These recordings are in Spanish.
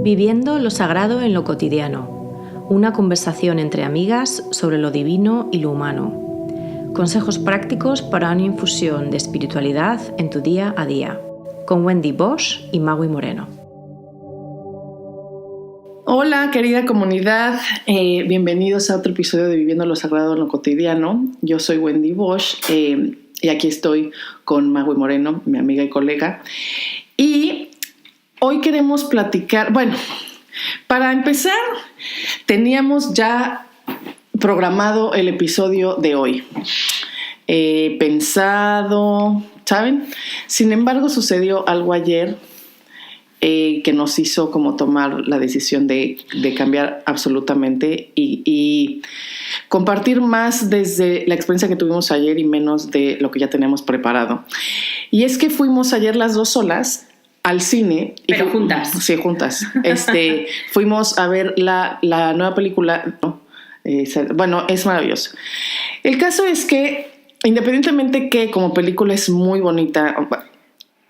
Viviendo lo sagrado en lo cotidiano. Una conversación entre amigas sobre lo divino y lo humano. Consejos prácticos para una infusión de espiritualidad en tu día a día. Con Wendy Bosch y Magui Moreno. Hola, querida comunidad. Bienvenidos a otro episodio de Viviendo lo sagrado en lo cotidiano. Yo soy Wendy Bosch y aquí estoy con Magui Moreno, mi amiga y colega. Y hoy queremos platicar, para empezar, teníamos ya programado el episodio de hoy. Pensado, ¿saben? Sin embargo, sucedió algo ayer que nos hizo como tomar la decisión de cambiar absolutamente y compartir más desde la experiencia que tuvimos ayer y menos de lo que ya teníamos preparado. Y es que fuimos ayer las dos solas al cine. Pero juntas. Sí, juntas. Fuimos a ver la nueva película. Es maravilloso. El caso es que, independientemente que como película es muy bonita,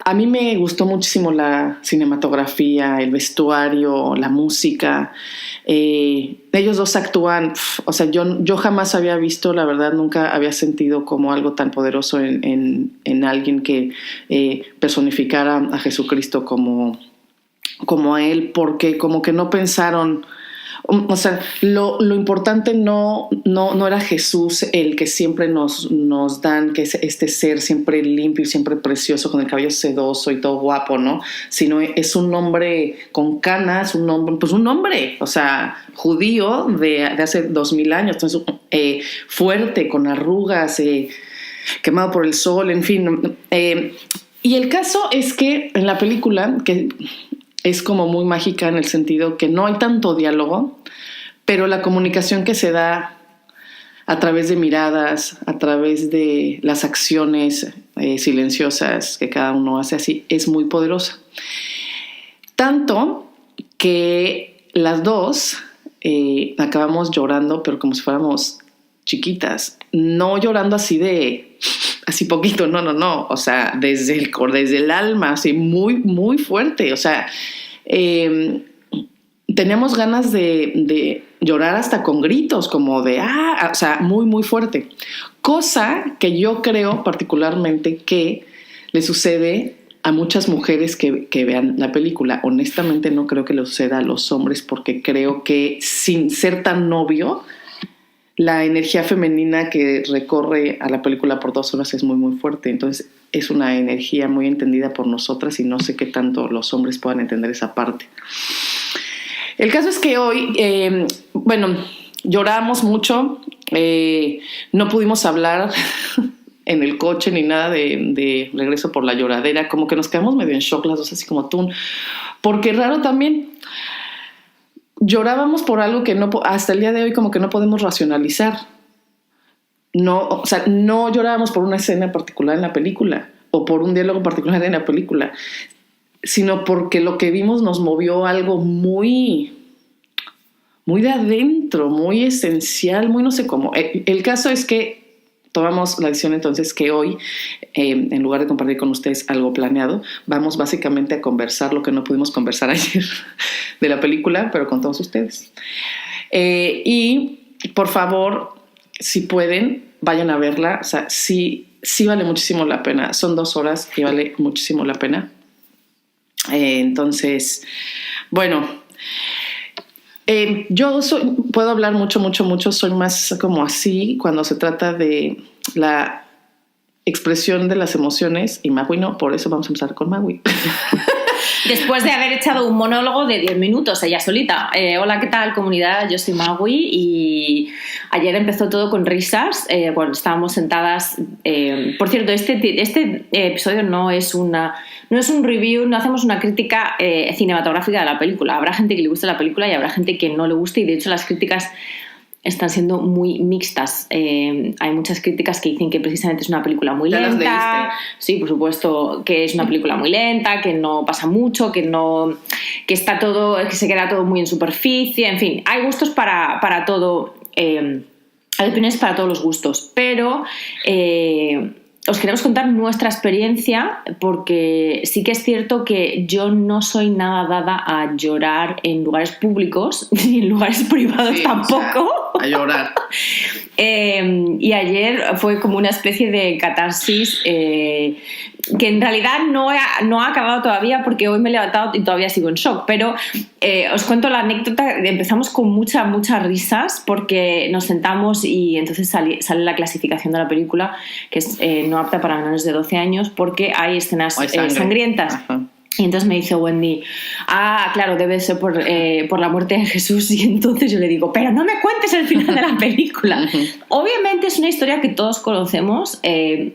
a mí me gustó muchísimo la cinematografía, el vestuario, la música. Ellos dos actúan, yo jamás había visto, la verdad, nunca había sentido como algo tan poderoso en alguien que personificara a Jesucristo como a él, porque como que no pensaron. O sea, lo importante no era Jesús, el que siempre nos dan, que es este ser siempre limpio y siempre precioso, con el cabello sedoso y todo guapo, ¿no? Sino es un hombre con canas, un hombre, o sea, judío de hace 2000 años, entonces fuerte, con arrugas, quemado por el sol, en fin. Y el caso es que en la película, que es como muy mágica en el sentido que no hay tanto diálogo, pero la comunicación que se da a través de miradas, a través de las acciones silenciosas que cada uno hace así, es muy poderosa. Tanto que las dos acabamos llorando, pero como si fuéramos chiquitas. No llorando así poquito, no. O sea, desde el alma, así muy, muy fuerte. O sea, teníamos ganas de llorar hasta con gritos, como de o sea, muy, muy fuerte. Cosa que yo creo particularmente que le sucede a muchas mujeres que vean la película. Honestamente no creo que le suceda a los hombres, porque creo que sin ser tan obvio, la energía femenina que recorre a la película por 2 horas es muy, muy fuerte. Entonces es una energía muy entendida por nosotras y no sé qué tanto los hombres puedan entender esa parte. El caso es que hoy, lloramos mucho, no pudimos hablar en el coche ni nada de regreso por la lloradera, como que nos quedamos medio en shock las dos, así como tú, porque raro también. Llorábamos por algo que hasta el día de hoy como que no podemos racionalizar. No llorábamos por una escena particular en la película o por un diálogo particular en la película, sino porque lo que vimos nos movió algo muy, muy de adentro, muy esencial, muy no sé cómo. El caso es que tomamos la decisión entonces que hoy, en lugar de compartir con ustedes algo planeado, vamos básicamente a conversar lo que no pudimos conversar ayer de la película, pero con todos ustedes. Y por favor, si pueden, vayan a verla. O sea, sí vale muchísimo la pena. Son 2 horas y vale muchísimo la pena. Entonces, yo puedo hablar mucho, soy más como así cuando se trata de la expresión de las emociones, y Magui no, por eso vamos a empezar con Magui. Después de haber echado un monólogo de 10 minutos ella solita. Hola, ¿qué tal, comunidad? Yo soy Magui y ayer empezó todo con risas cuando estábamos sentadas. Por cierto, este episodio no es un review, no hacemos una crítica cinematográfica de la película. Habrá gente que le guste la película y habrá gente que no le guste, y de hecho las críticas están siendo muy mixtas. Hay muchas críticas que dicen que precisamente es una película muy lenta. Sí, por supuesto, que es una película muy lenta, que no pasa mucho, que está todo, que se queda todo muy en superficie. En fin, hay gustos para todo. Hay opiniones para todos los gustos, pero os queremos contar nuestra experiencia, porque sí que es cierto que yo no soy nada dada a llorar en lugares públicos ni en lugares privados tampoco. O sea, a llorar. Y ayer fue como una especie de catarsis que en realidad no ha acabado todavía, porque hoy me he levantado y todavía sigo en shock, pero os cuento la anécdota. Empezamos con muchas risas porque nos sentamos y entonces sale la clasificación de la película, que es no apta para menores de 12 años porque hay escenas sangrientas. Ajá. Y entonces me dice Wendy, claro, debe ser por la muerte de Jesús. Y entonces yo le digo, pero no me cuentes el final de la película. Obviamente es una historia que todos conocemos,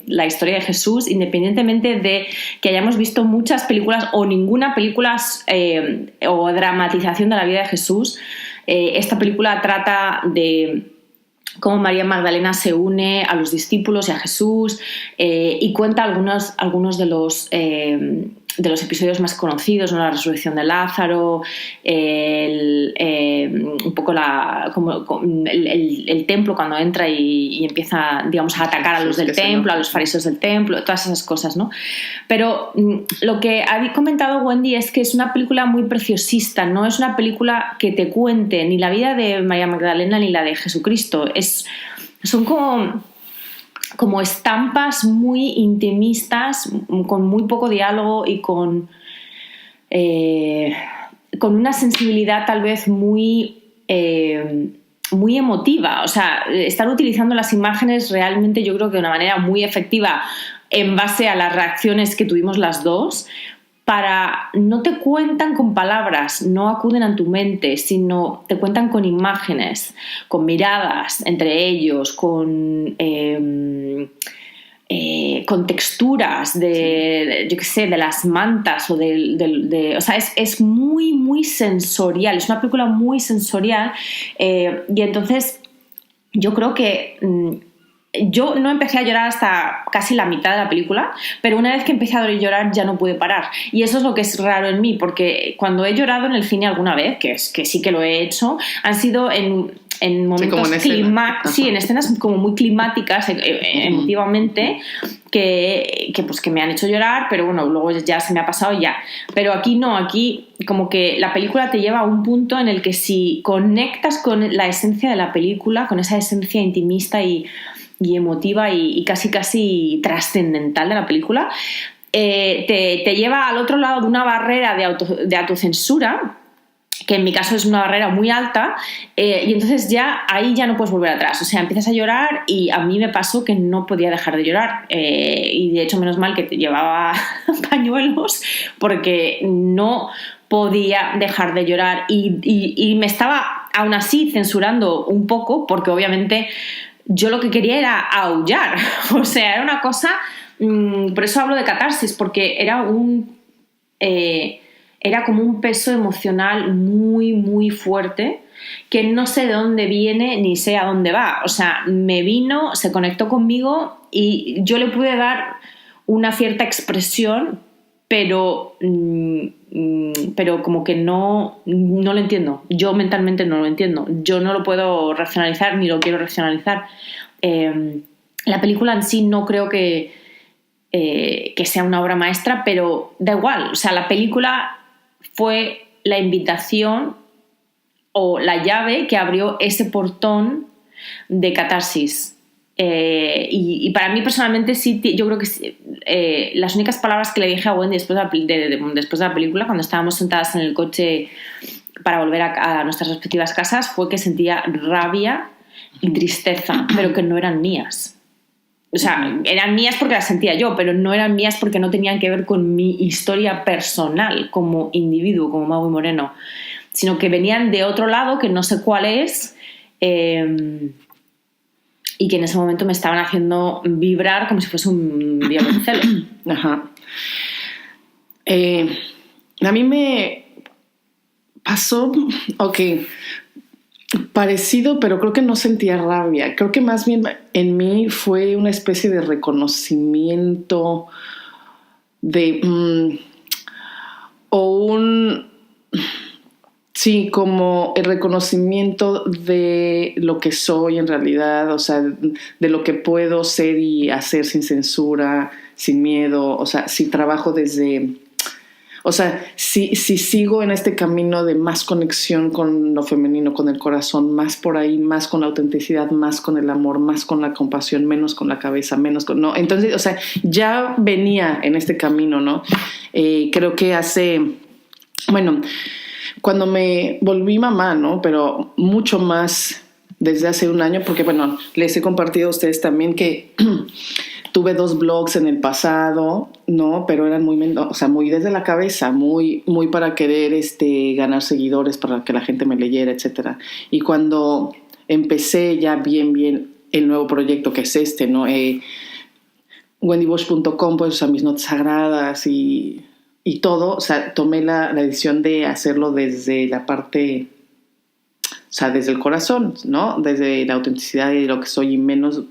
la historia de Jesús, independientemente de que hayamos visto muchas películas o ninguna película o dramatización de la vida de Jesús. Esta película trata de cómo María Magdalena se une a los discípulos y a Jesús, y cuenta algunos de los episodios más conocidos, ¿no? La resurrección de Lázaro, un poco el templo cuando entra y empieza, digamos, a atacar a los del templo, a los fariseos del templo, todas esas cosas, ¿no? Pero lo que ha comentado Wendy es que es una película muy preciosista, no es una película que te cuente ni la vida de María Magdalena ni la de Jesucristo, son como estampas muy intimistas, con muy poco diálogo y con una sensibilidad tal vez muy emotiva. O sea, están utilizando las imágenes realmente, yo creo que de una manera muy efectiva, en base a las reacciones que tuvimos las dos. No te cuentan con palabras, no acuden a tu mente, sino te cuentan con imágenes, con miradas entre ellos, con texturas yo qué sé, de las mantas o o sea, es muy, muy sensorial, es una película muy sensorial, y entonces yo creo que yo no empecé a llorar hasta casi la mitad de la película, pero una vez que empecé a llorar ya no pude parar. Y eso es lo que es raro en mí, porque cuando he llorado en el cine alguna vez, que sí que lo he hecho, han sido en momentos en escenas como muy climáticas emotivamente, que me han hecho llorar, pero bueno, luego ya se me ha pasado ya. Pero aquí no, aquí como que la película te lleva a un punto en el que si conectas con la esencia de la película, con esa esencia intimista y emotiva y casi trascendental de la película, te lleva al otro lado de una barrera de autocensura, que en mi caso es una barrera muy alta, y entonces ahí ya no puedes volver atrás. O sea, empiezas a llorar, y a mí me pasó que no podía dejar de llorar, y de hecho menos mal que te llevaba pañuelos, porque no podía dejar de llorar, y me estaba aún así censurando un poco, porque obviamente yo lo que quería era aullar. O sea, era una cosa, por eso hablo de catarsis, porque era como un peso emocional muy, muy fuerte, que no sé de dónde viene ni sé a dónde va. O sea, me vino, se conectó conmigo y yo le pude dar una cierta expresión, pero como que no lo entiendo. Yo mentalmente no lo entiendo. Yo no lo puedo racionalizar ni lo quiero racionalizar. La película en sí no creo que sea una obra maestra, pero da igual. O sea, la película fue la invitación o la llave que abrió ese portón de catarsis. Y para mí personalmente sí, yo creo que las únicas palabras que le dije a Wendy después de la película, cuando estábamos sentadas en el coche para volver a nuestras respectivas casas, fue que sentía rabia y tristeza, pero que no eran mías. O sea, eran mías porque las sentía yo, pero no eran mías porque no tenían que ver con mi historia personal como individuo, como Magui Moreno, sino que venían de otro lado que no sé cuál es, y que en ese momento me estaban haciendo vibrar como si fuese un violoncelo. Ajá. A mí me pasó, parecido, pero creo que no sentía rabia. Creo que más bien en mí fue una especie de reconocimiento Sí, como el reconocimiento de lo que soy en realidad, o sea, de lo que puedo ser y hacer sin censura, sin miedo, o sea, si trabajo desde... O sea, si sigo en este camino de más conexión con lo femenino, con el corazón, más por ahí, más con la autenticidad, más con el amor, más con la compasión, menos con la cabeza, menos con... No, entonces, o sea, ya venía en este camino, ¿no? Creo que bueno, cuando me volví mamá, ¿no? Pero mucho más desde hace un año, porque, bueno, les he compartido a ustedes también que... Tuve 2 blogs en el pasado, ¿no? Pero eran muy desde la cabeza, muy para querer ganar seguidores, para que la gente me leyera, etcétera. Y cuando empecé ya bien el nuevo proyecto que es ¿no? wendybosch.com, pues, o sea, mis notas sagradas y todo, o sea, tomé la decisión de hacerlo desde la parte, o sea, desde el corazón, ¿no? Desde la autenticidad y lo que soy y menos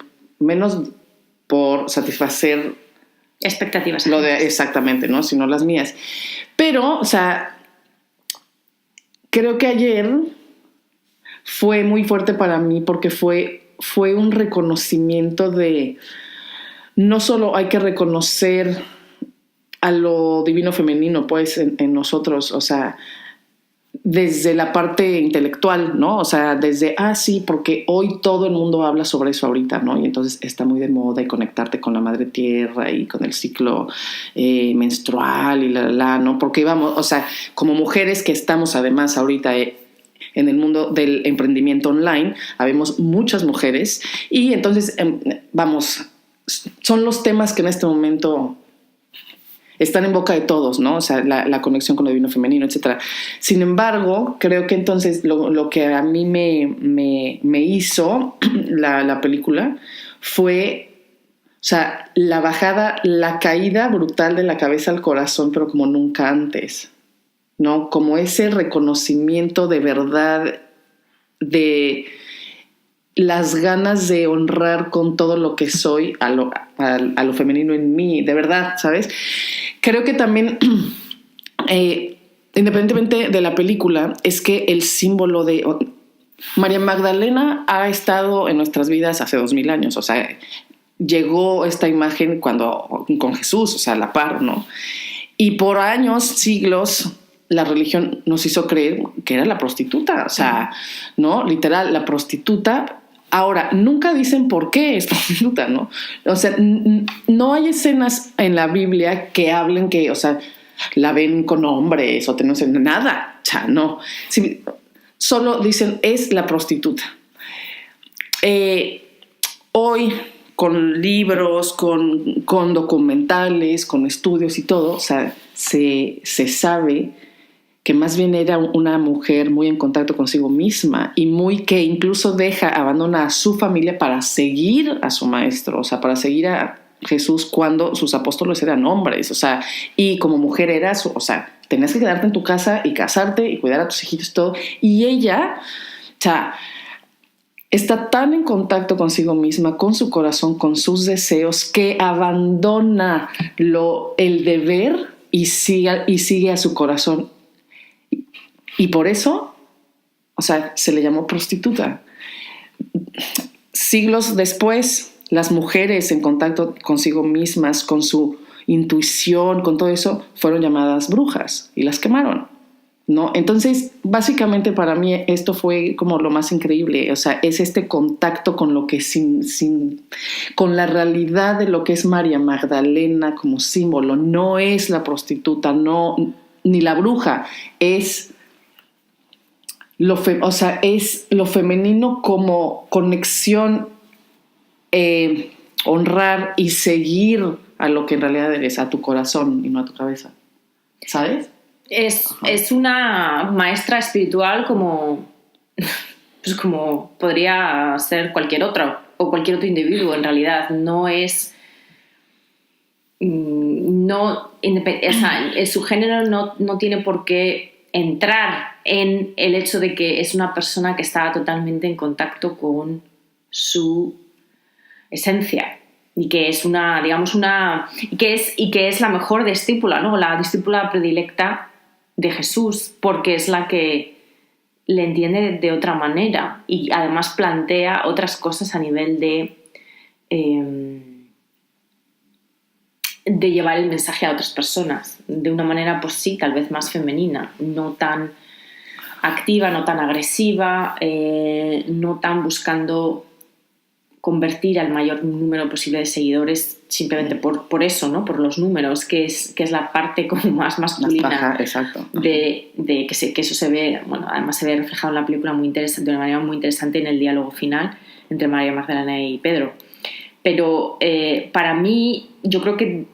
por satisfacer expectativas. Exactamente, ¿no? Sino las mías. Pero, o sea, creo que ayer fue muy fuerte para mí porque fue un reconocimiento de no solo hay que reconocer a lo divino femenino, pues, en nosotros, o sea, desde la parte intelectual, ¿no? O sea, desde, sí, porque hoy todo el mundo habla sobre eso ahorita, ¿no? Y entonces está muy de moda y conectarte con la madre tierra y con el ciclo menstrual y ¿no? Porque vamos, o sea, como mujeres que estamos además ahorita en el mundo del emprendimiento online, habemos muchas mujeres y entonces, vamos, son los temas que en este momento... están en boca de todos, ¿no? O sea, la conexión con lo divino femenino, etc. Sin embargo, creo que entonces lo que a mí me hizo la película fue, o sea, la caída brutal de la cabeza al corazón, pero como nunca antes, ¿no? Como ese reconocimiento de verdad de las ganas de honrar con todo lo que soy a lo femenino en mí, de verdad, ¿sabes? Creo que también, independientemente de la película, es que el símbolo de María Magdalena ha estado en nuestras vidas hace 2000 años, o sea, llegó esta imagen con Jesús, o sea, a la par, ¿no? Y por años, siglos, la religión nos hizo creer que era la prostituta, o sea, ¿no? Literal, la prostituta. Ahora, nunca dicen por qué es prostituta, ¿no? O sea, no hay escenas en la Biblia que hablen que, o sea, la ven con hombres o no sé, nada, o sea, no. Sí, solo dicen, es la prostituta. Hoy, con libros, con documentales, con estudios y todo, o sea, se sabe que más bien era una mujer muy en contacto consigo misma y que incluso abandona a su familia para seguir a su maestro, o sea, para seguir a Jesús cuando sus apóstoles eran hombres, o sea, y como mujer o sea, tenías que quedarte en tu casa y casarte y cuidar a tus hijitos y todo, y ella, o sea, está tan en contacto consigo misma, con su corazón, con sus deseos, que abandona el deber y sigue a su corazón. Y por eso, o sea, se le llamó prostituta. Siglos después, las mujeres en contacto consigo mismas, con su intuición, con todo eso, fueron llamadas brujas y las quemaron, ¿no? Entonces, básicamente para mí esto fue como lo más increíble, o sea, es este contacto con lo que con la realidad de lo que es María Magdalena como símbolo. No es la prostituta, ni la bruja, es es lo femenino como conexión, honrar y seguir a lo que en realidad eres, a tu corazón y no a tu cabeza, ¿sabes? Es una maestra espiritual como podría ser cualquier otro o cualquier otro individuo. En realidad no es su género no tiene por qué entrar en el hecho de que es una persona que está totalmente en contacto con su esencia y que es que es la mejor discípula, ¿no? La discípula predilecta de Jesús, porque es la que le entiende de otra manera y además plantea otras cosas a nivel de llevar el mensaje a otras personas de una manera, pues sí, tal vez más femenina, no tan activa, no tan agresiva, no tan buscando convertir al mayor número posible de seguidores simplemente por eso, ¿no? Por los números, que es la parte como más masculina. Ajá, exacto. De que eso se ve, bueno, además se ve reflejado en la película muy interesante, de una manera muy interesante en el diálogo final entre María Magdalena y Pedro. Pero para mí, yo creo que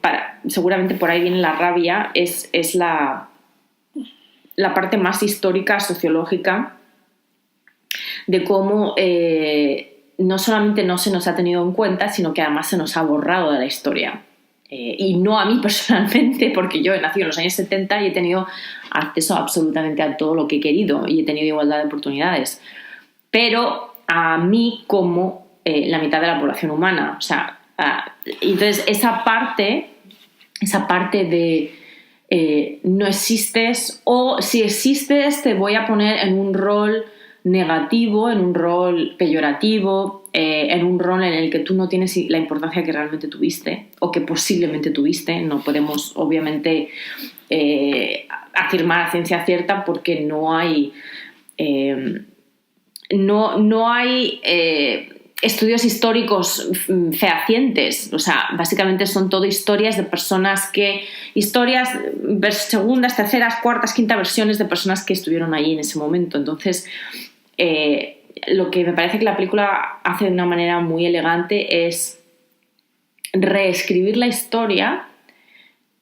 seguramente por ahí viene la rabia, es la parte más histórica, sociológica, de cómo no solamente no se nos ha tenido en cuenta, sino que además se nos ha borrado de la historia. Y no a mí personalmente, porque yo he nacido en los años 70 y he tenido acceso absolutamente a todo lo que he querido y he tenido igualdad de oportunidades. Pero a mí como la mitad de la población humana. O sea, entonces esa parte de no existes, o si existes te voy a poner en un rol negativo, en un rol peyorativo, en un rol en el que tú no tienes la importancia que realmente tuviste o que posiblemente tuviste. No podemos obviamente afirmar a ciencia cierta porque no hay estudios históricos fehacientes. O sea, básicamente son todo historias de personas segundas, terceras, cuartas, quintas versiones de personas que estuvieron allí en ese momento. Entonces, lo que me parece que la película hace de una manera muy elegante es reescribir la historia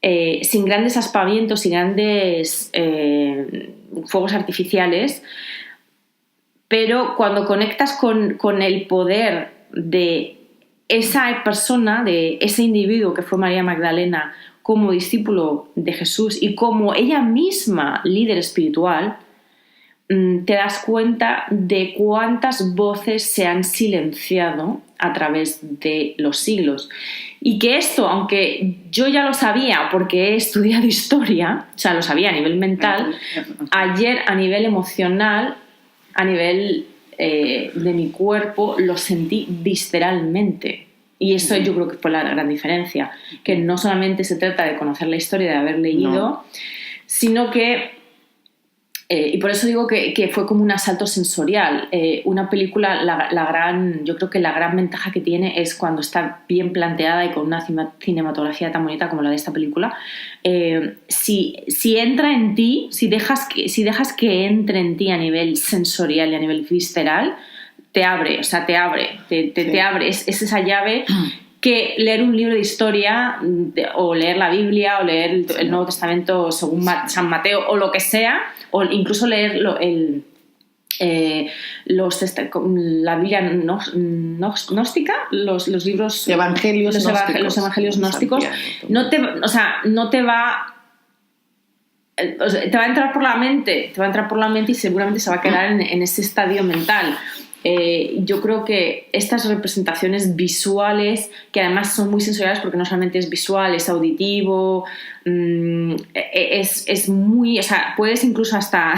sin grandes aspavientos, sin grandes fuegos artificiales, pero cuando conectas con el poder de esa persona, de ese individuo que fue María Magdalena como discípulo de Jesús y como ella misma líder espiritual, te das cuenta de cuántas voces se han silenciado a través de los siglos. Y que esto, aunque yo ya lo sabía porque he estudiado historia, o sea, lo sabía a nivel mental, ayer a nivel emocional, a nivel de mi cuerpo, lo sentí visceralmente. Y eso yo creo que fue la gran diferencia, que no solamente se trata de conocer la historia, de haber leído, sino que, y por eso digo que fue como un asalto sensorial. Una película, yo creo que la gran ventaja que tiene es cuando está bien planteada y con una cinematografía tan bonita como la de esta película. Si entra en ti, si dejas que entre en ti a nivel sensorial y a nivel visceral, te abre, te abre. Es esa llave que leer un libro de historia o leer la Biblia o leer el Nuevo Testamento según San Mateo o lo que sea, o incluso leer la Biblia gnóstica, los libros evangelios gnósticos, los evangelios gnósticos, te va a entrar por la mente, y seguramente se va a quedar en ese estadio mental. Yo creo que estas representaciones visuales, que además son muy sensoriales porque no solamente es visual, es auditivo, es muy, o sea, puedes incluso hasta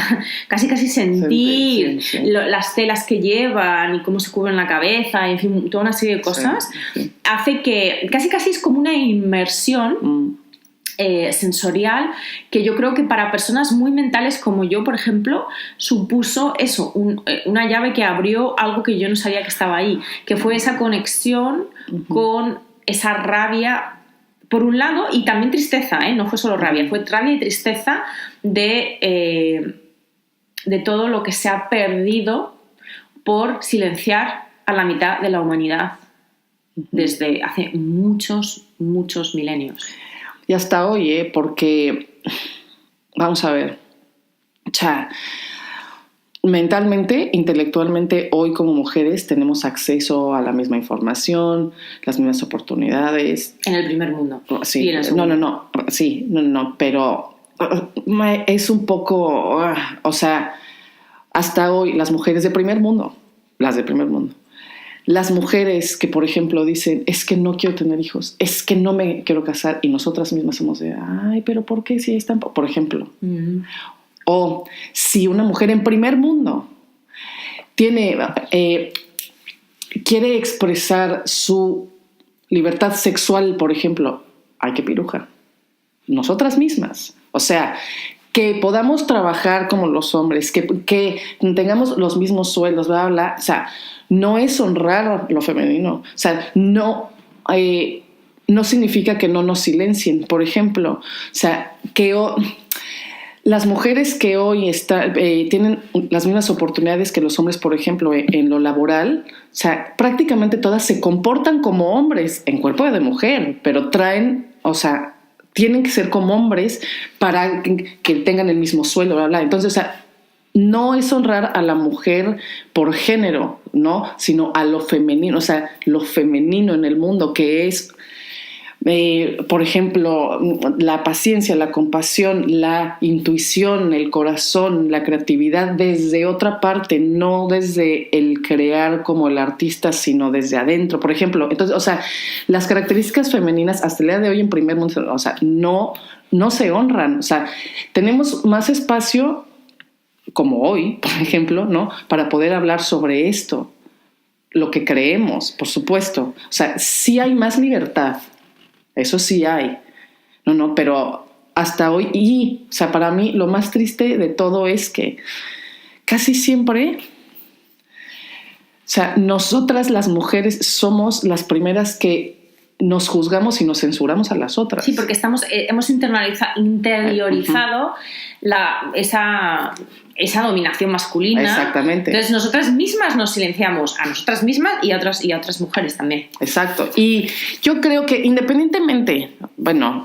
casi sentir las telas que llevan y cómo se cubren la cabeza, en fin, toda una serie de cosas, hace que casi es como una inmersión sensorial, que yo creo que para personas muy mentales como yo, por ejemplo, supuso eso, una llave que abrió algo que yo no sabía que estaba ahí, que fue esa conexión con esa rabia, por un lado, y también tristeza, no fue solo rabia, fue rabia y tristeza de todo lo que se ha perdido por silenciar a la mitad de la humanidad desde hace muchos milenios. Y hasta hoy, porque, vamos a ver, mentalmente, intelectualmente, hoy como mujeres tenemos acceso a la misma información, las mismas oportunidades. En el primer mundo. Sí, y en el segundo. No, pero es un poco, o sea, hasta hoy las mujeres de primer mundo, las mujeres que, por ejemplo, dicen, es que no quiero tener hijos, es que no me quiero casar, y nosotras mismas somos de, ay, pero ¿por qué si están? Por ejemplo. O si una mujer en primer mundo quiere expresar su libertad sexual, por ejemplo, ¡ay, qué piruja! Nosotras mismas. O sea, que podamos trabajar como los hombres, que tengamos los mismos sueldos, bla, bla, bla. O sea, no es honrar lo femenino. O sea, no significa que no nos silencien, por ejemplo. O sea, las mujeres que hoy tienen las mismas oportunidades que los hombres, por ejemplo, en lo laboral, o sea, prácticamente todas se comportan como hombres en cuerpo de mujer, pero tienen que ser como hombres para que tengan el mismo sueldo, bla, bla. Entonces, o sea, no es honrar a la mujer por género, ¿no? Sino a lo femenino, o sea, lo femenino en el mundo, que es, por ejemplo, la paciencia, la compasión, la intuición, el corazón, la creatividad desde otra parte, no desde el crear como el artista, sino desde adentro, por ejemplo. Entonces, o sea, las características femeninas hasta el día de hoy en primer mundo, o sea, no se honran. O sea, tenemos más espacio, como hoy, por ejemplo, ¿no? Para poder hablar sobre esto, lo que creemos, por supuesto. O sea, sí hay más libertad. Eso sí hay. No, pero hasta hoy, o sea, para mí lo más triste de todo es que casi siempre, o sea, nosotras las mujeres somos las primeras que nos juzgamos y nos censuramos a las otras. Sí, porque hemos interiorizado esa dominación masculina. Exactamente. Entonces nosotras mismas nos silenciamos a nosotras mismas y a otras mujeres también. Exacto. Y yo creo que independientemente, bueno,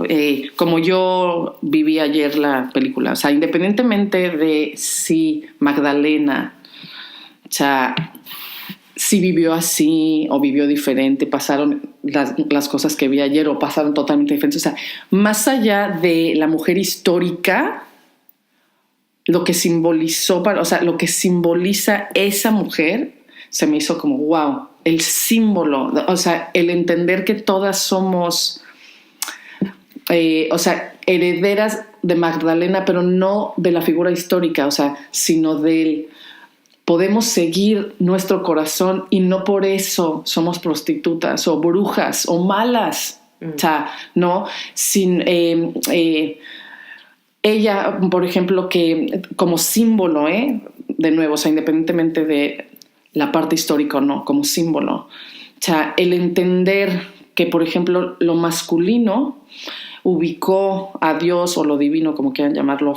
como yo viví ayer la película, o sea, independientemente de si Magdalena, o sea, si vivió así o vivió diferente, pasaron las cosas que vi ayer o pasaron totalmente diferentes. O sea, más allá de la mujer histórica, lo que simbolizó, lo que simboliza esa mujer, se me hizo como wow, el símbolo, o sea, el entender que todas somos, herederas de Magdalena, pero no de la figura histórica, o sea, sino del podemos seguir nuestro corazón y no por eso somos prostitutas o brujas o malas. O sea, ¿no? Ella, por ejemplo, que como símbolo, de nuevo, o sea, independientemente de la parte histórica o no, como símbolo. O sea, el entender que, por ejemplo, lo masculino ubicó a Dios o lo divino, como quieran llamarlo,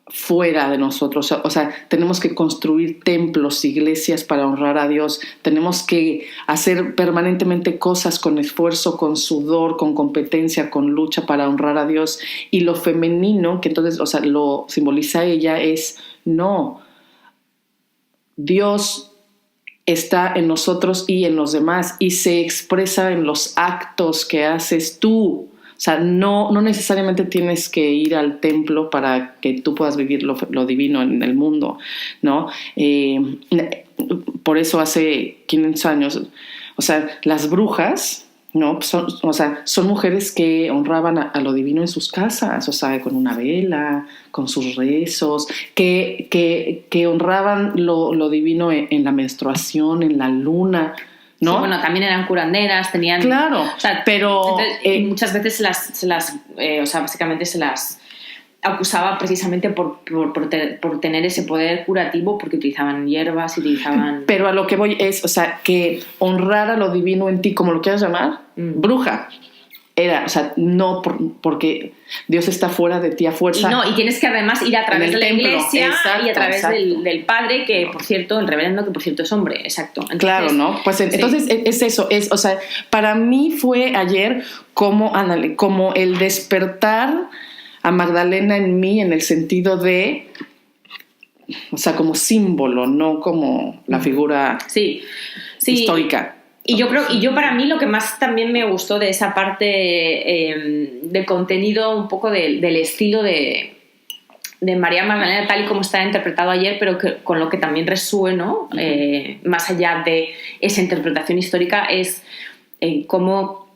fuera de nosotros. O sea, tenemos que construir templos, iglesias para honrar a Dios. Tenemos que hacer permanentemente cosas con esfuerzo, con sudor, con competencia, con lucha para honrar a Dios. Y lo femenino, que entonces, o sea, lo simboliza ella, es no. Dios está en nosotros y en los demás y se expresa en los actos que haces tú. O sea, no necesariamente tienes que ir al templo para que tú puedas vivir lo divino en el mundo, ¿no? Por eso hace 500 años, o sea, las brujas, ¿no? Son mujeres que honraban a lo divino en sus casas, o sea, con una vela, con sus rezos, que honraban lo divino en la menstruación, en la luna, ¿no? Sí, bueno, también eran curanderas, tenían... Claro, o sea, pero... muchas veces básicamente se las acusaba precisamente por tener ese poder curativo, porque utilizaban hierbas y utilizaban... Pero a lo que voy es, o sea, que honrar a lo divino en ti, como lo quieras llamar, bruja. Era, o sea, no porque Dios está fuera de ti a fuerza. Y tienes que además ir a través de la iglesia. Exacto, y a través del padre, que por cierto, el reverendo, que por cierto es hombre, exacto. Entonces, claro, ¿no? Pues entonces es eso, o sea, para mí fue ayer como el despertar a Magdalena en mí, en el sentido de, o sea, como símbolo, no como la figura histórica. Y yo para mí lo que más también me gustó de esa parte de contenido, un poco del estilo de María Magdalena, tal y como está interpretado ayer, pero con lo que también resueno, más allá de esa interpretación histórica, es cómo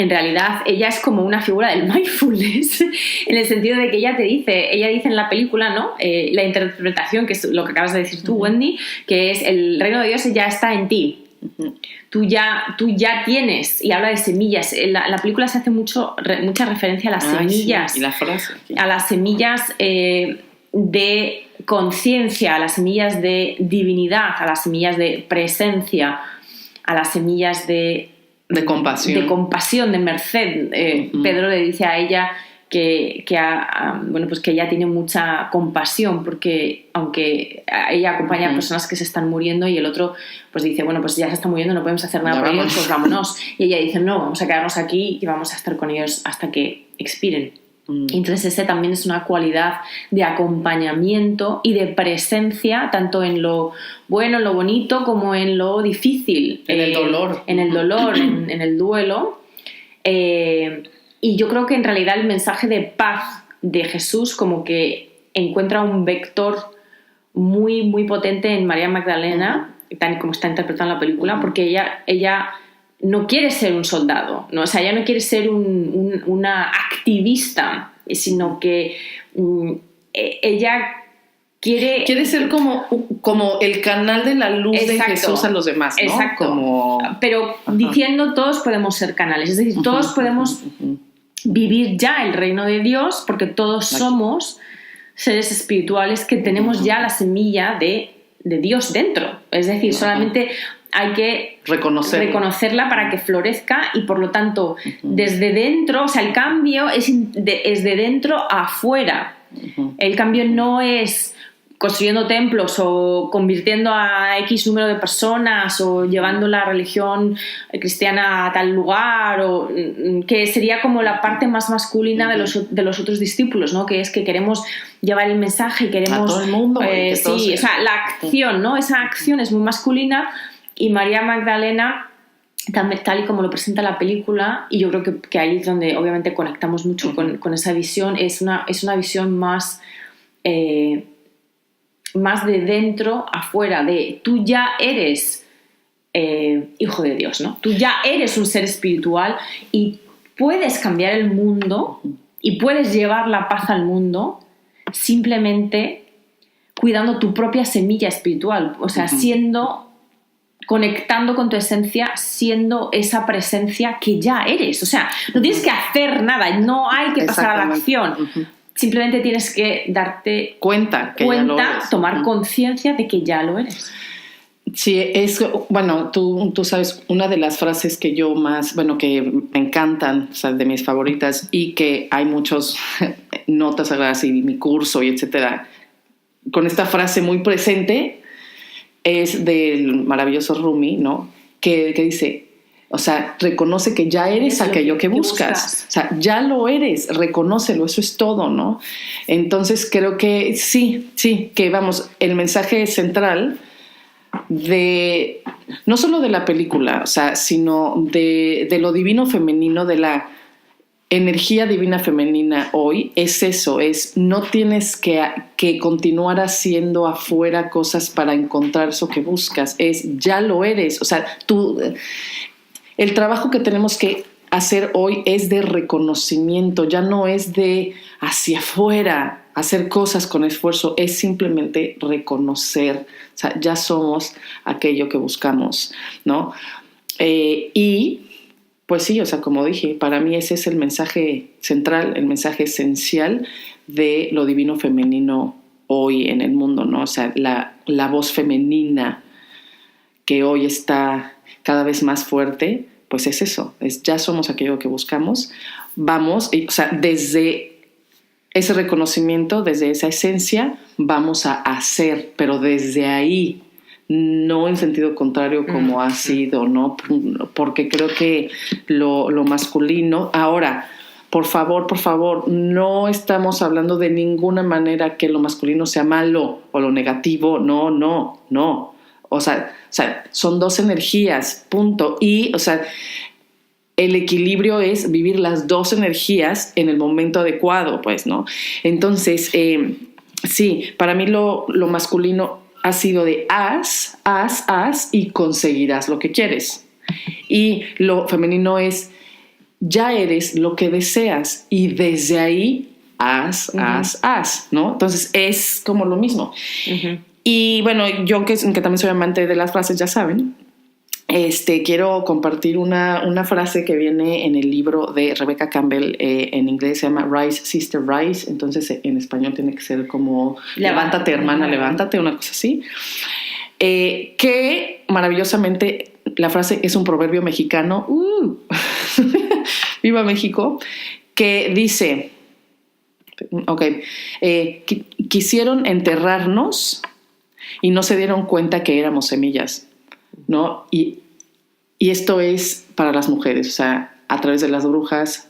en realidad ella es como una figura del mindfulness, en el sentido de que ella dice en la película, ¿no? La interpretación, que es lo que acabas de decir tú, Wendy, que es el reino de Dios ya está en ti. Tú ya tienes, y habla de semillas. La película se hace mucha referencia a las semillas. Sí, y la frase. Sí. A las semillas de conciencia, a las semillas de divinidad, a las semillas de presencia, a las semillas de compasión, de merced. Pedro le dice a ella que ella tiene mucha compasión, porque aunque ella acompaña a personas que se están muriendo y el otro pues dice, bueno, pues ya se está muriendo, no podemos hacer nada por ellos, pues vámonos. Y ella dice, no, vamos a quedarnos aquí y vamos a estar con ellos hasta que expiren. Y entonces ese también es una cualidad de acompañamiento y de presencia, tanto en lo bueno, en lo bonito, como en lo difícil. En el dolor. En el dolor, en el duelo. Y yo creo que en realidad el mensaje de paz de Jesús como que encuentra un vector muy, muy potente en María Magdalena, tal y como está interpretando la película, porque ella no quiere ser un soldado, ¿no? O sea, ella no quiere ser una activista, sino que ella quiere ser como el canal de la luz. Exacto, de Jesús a los demás, ¿no? Exacto. Pero diciendo todos podemos ser canales, es decir, todos podemos vivir ya el reino de Dios, porque todos somos seres espirituales que tenemos ya la semilla de Dios dentro. Es decir, solamente hay que reconocerla para que florezca, y por lo tanto desde dentro, o sea, el cambio es de dentro a afuera. El cambio no es construyendo templos o convirtiendo a X número de personas o llevando la religión cristiana a tal lugar, o que sería como la parte más masculina de los otros discípulos, ¿no? Que es que queremos llevar el mensaje y queremos a todo el mundo. Sí, o sea, la acción, ¿no? Esa acción es muy masculina, y María Magdalena, tal y como lo presenta la película, y yo creo que ahí es donde obviamente conectamos mucho con esa visión, es una visión más de dentro afuera, de tú ya eres hijo de Dios, ¿no? Tú ya eres un ser espiritual y puedes cambiar el mundo y puedes llevar la paz al mundo simplemente cuidando tu propia semilla espiritual, o sea, conectando con tu esencia, siendo esa presencia que ya eres. O sea, no tienes que hacer nada, no hay que pasar a la acción. Simplemente tienes que darte cuenta, ya lo eres. Tomar conciencia de que ya lo eres. Sí, tú sabes, una de las frases que yo más, que me encantan, o sea, de mis favoritas, y que hay muchos notas sagradas y mi curso y etcétera, con esta frase muy presente, es del maravilloso Rumi, ¿no? Que dice, o sea, reconoce que ya eres aquello que buscas. O sea, ya lo eres, reconócelo, eso es todo, ¿no? Entonces creo que sí, que el mensaje central no solo de la película, o sea, sino de lo divino femenino, de la energía divina femenina hoy, es eso, no tienes que continuar haciendo afuera cosas para encontrar eso que buscas, ya lo eres. O sea, el trabajo que tenemos que hacer hoy es de reconocimiento, ya no es de hacia afuera hacer cosas con esfuerzo, es simplemente reconocer, o sea, ya somos aquello que buscamos, ¿no? Y pues sí, o sea, como dije, para mí ese es el mensaje central, el mensaje esencial de lo divino femenino hoy en el mundo, ¿no? O sea, la voz femenina que hoy está cada vez más fuerte, pues es eso, ya somos aquello que buscamos. Vamos, o sea, desde ese reconocimiento, desde esa esencia, vamos a hacer, pero desde ahí, no en sentido contrario como ha sido, ¿no? Porque creo que lo masculino... Ahora, por favor, no estamos hablando de ninguna manera que lo masculino sea malo o lo negativo, no. O sea, son dos energías, punto. Y, o sea, el equilibrio es vivir las dos energías en el momento adecuado, pues, ¿no? Entonces, sí, para mí lo masculino ha sido de haz y conseguirás lo que quieres. Y lo femenino es ya eres lo que deseas y desde ahí haz, ¿no? Entonces es como lo mismo. Y bueno, yo que también soy amante de las frases, ya saben, quiero compartir una frase que viene en el libro de Rebecca Campbell, en inglés se llama Rise, Sister, Rise, entonces en español tiene que ser como levántate, hermana, levántate, una cosa así. Que maravillosamente la frase es un proverbio mexicano, ¡viva México!, que dice, quisieron enterrarnos y no se dieron cuenta que éramos semillas, ¿no? Y esto es para las mujeres, o sea, a través de las brujas,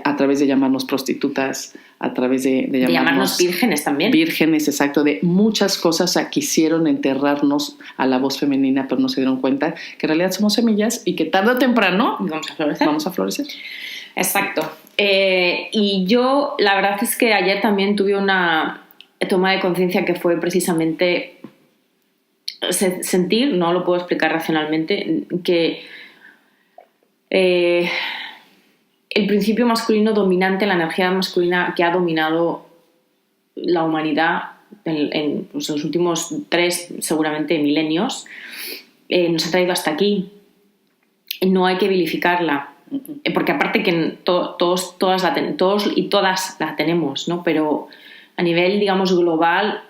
a través de llamarnos prostitutas, a través de llamarnos vírgenes también. Vírgenes, exacto, de muchas cosas. Quisieron enterrarnos a la voz femenina, pero no se dieron cuenta que en realidad somos semillas y que tarde o temprano vamos a florecer. Exacto. Y yo, la verdad es que ayer también tuve una toma de conciencia que fue precisamente sentir, no lo puedo explicar racionalmente, que el principio masculino dominante, la energía masculina que ha dominado la humanidad en los últimos 3 seguramente milenios, nos ha traído hasta aquí. No hay que vilificarla, porque aparte que todos y todas la tenemos, ¿no? Pero a nivel, digamos, global,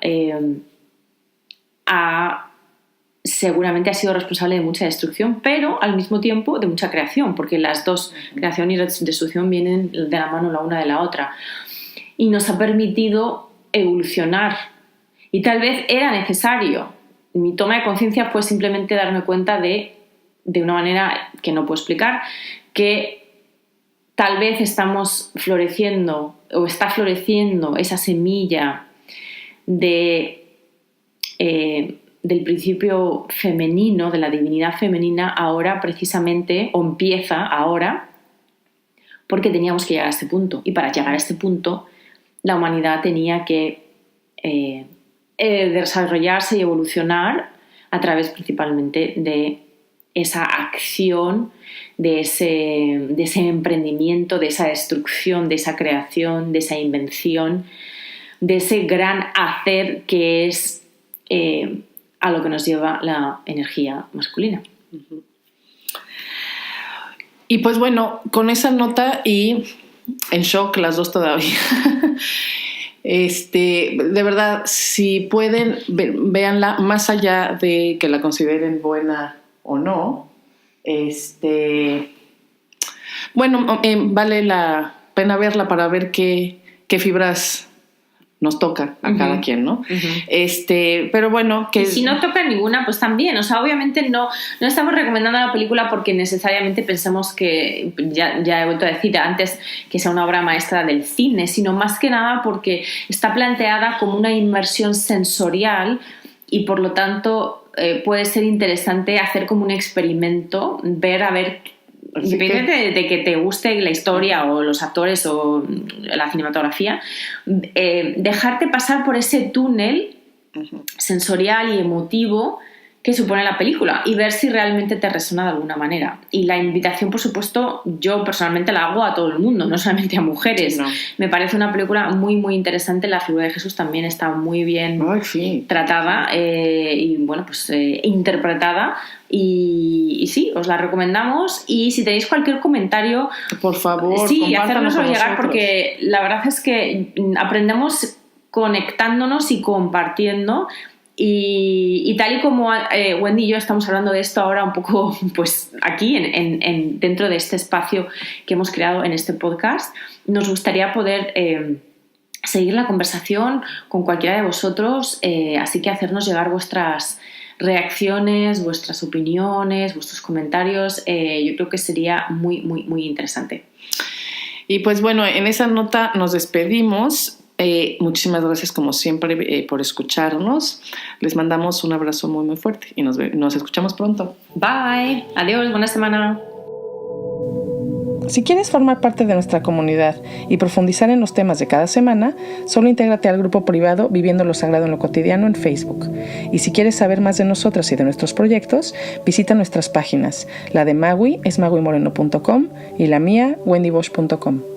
seguramente ha sido responsable de mucha destrucción, pero al mismo tiempo de mucha creación, porque las dos, creación y destrucción, vienen de la mano la una de la otra. Y nos ha permitido evolucionar. Y tal vez era necesario. Mi toma de conciencia fue simplemente darme cuenta de una manera que no puedo explicar, que tal vez estamos floreciendo o está floreciendo esa semilla del principio femenino, de la divinidad femenina, ahora precisamente, o empieza ahora, porque teníamos que llegar a este punto. Y para llegar a este punto, la humanidad tenía que desarrollarse y evolucionar a través principalmente de esa acción, de ese emprendimiento, de esa destrucción, de esa creación, de esa invención, de ese gran hacer que es a lo que nos lleva la energía masculina. Y pues bueno, con esa nota y en shock las dos todavía, de verdad, si pueden, véanla más allá de que la consideren buena o no. Bueno, vale la pena verla para ver qué fibras nos toca a cada quien, ¿no? Pero bueno, que... Y si no toca ninguna, pues también. O sea, obviamente no estamos recomendando la película porque necesariamente pensemos que, ya he vuelto a decir antes, que sea una obra maestra del cine, sino más que nada porque está planteada como una inmersión sensorial y por lo tanto puede ser interesante hacer como un experimento, ver independientemente de que te guste la historia o los actores o la cinematografía, dejarte pasar por ese túnel sensorial y emotivo que supone la película y ver si realmente te resuena de alguna manera. Y la invitación, por supuesto, yo personalmente la hago a todo el mundo, no solamente a mujeres. No. Me parece una película muy, muy interesante. La figura de Jesús también está muy bien tratada y, bueno, pues interpretada. Y sí, os la recomendamos. Y si tenéis cualquier comentario, por favor, sí, hacérnoslo llegar, porque la verdad es que aprendemos conectándonos y compartiendo. Y tal y como Wendy y yo estamos hablando de esto ahora un poco pues aquí dentro de este espacio que hemos creado en este podcast, nos gustaría poder seguir la conversación con cualquiera de vosotros, así que hacernos llegar vuestras reacciones, vuestras opiniones, vuestros comentarios. Yo creo que sería muy, muy, muy interesante. Y pues bueno, en esa nota nos despedimos. Muchísimas gracias como siempre por escucharnos. Les mandamos un abrazo muy muy fuerte y nos escuchamos pronto. Bye, adiós, buena semana. Si quieres formar parte de nuestra comunidad y profundizar en los temas de cada semana, solo intégrate al grupo privado Viviendo lo Sagrado en lo Cotidiano en Facebook. Y si quieres saber más de nosotras y de nuestros proyectos, visita nuestras páginas. La de Magui es maguimoreno.com y la mía, wendybosch.com.